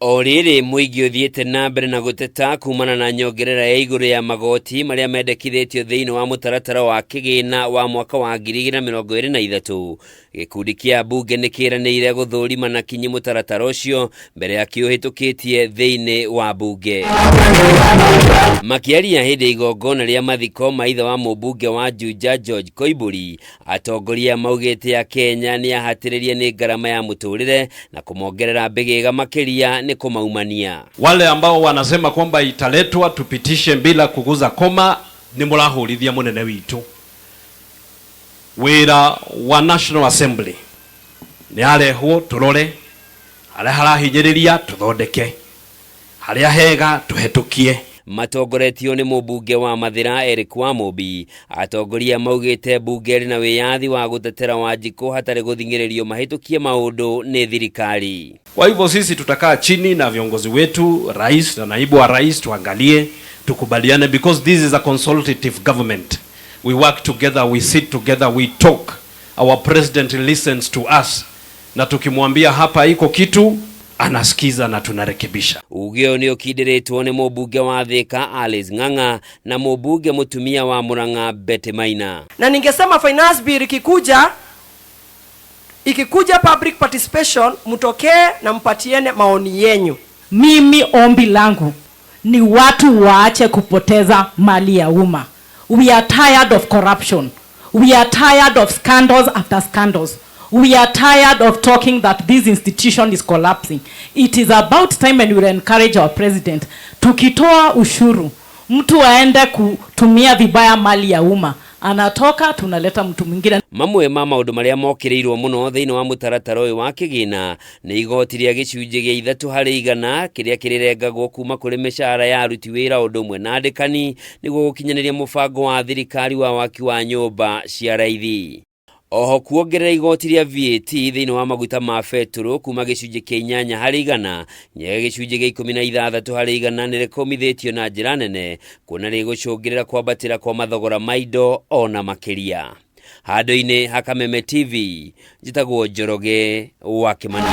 Oriri mwigi uthiete na mbere na guteta kumana na nyongerera ya iguru ya magoti maria mendekithitio thiini wa mutaratara wa kigina wa mwaka wa 2023. Gikundi kia Ambunge nikiranire guthurima na kinyi mutaratara ucio mbere ya kiuhitukitie thiini wa Ambunge. Makiaria hindi igongona ria mathiko ma ithe wa mumbunge wa Juja George Koimburi, atongoria maugite ya Kenya ni ahatiririe ni garama ya muturire na kumongerera mbigiga makiria ni kumaumania. Wale ambao wanasema kwamba italetwa tupitishe bila kuguza koma ni murahurithia munene witu. Wira wa National Assembly ni arehwo turore aria harahinyiriria tuthondeke haria hega tuhetukie. Matongoretio ni mumbunge wa Mathira Eric wa Mobi, atongoria maugite bunge na wiyathi wa gutetera Wanjiku hatari guthingiririo mahitukie maundu ni thirikari. Kwa hivyo sisi tutakaa chini na viongozi wetu, rais na naibu wa rais, tuangalie tukubaliane, because this is a consultative government. We work together, we sit together, we talk. Our president listens to us. Na tukimwambia hapa iko kitu anasikiza na tunarekebisha. Ugeo ni ukidiretwo ni mumbunge wa Thika Alice Ng'ang'a na mumbunge mutumia wa Murang'a Bete Maina. Na ningesema finance bill ikikuja public participation, mutokee na mpatiene maoni yenyu. Mimi ombi langu ni watu waache kupoteza mali ya umma. We are tired of corruption. We are tired of scandals after scandals. We are tired of talking that this institution is collapsing. It is about time and we will encourage our president. Tukitoa ushuru, mtu aende kutumia vibaya mali ya umma, anatoka tunaleta mtu mwingine. Mamwe maundu maria mokirirwo muno thiini wa mutaratara uyu wa kigina ni igoti ria gicunje gia 3% kiria kirirengagwo kuma kuri mishahara ya aruti wira undu umwe na andikani niguo gukinyaniria mubango wa thirikari wa waki wa nyumba cia raithi. Oho kuongerera igoti ria VAT thiini wa maguta ma beturu kuma gicunje kia 8% nyaga gicunje gia 16% ni rekomithitio na njira nene kuona rigucungirira kwambatira kwa mathogora maindo ona makiria. Hado-ini Hakameme TV, njitagwo Njoro wa Kimani.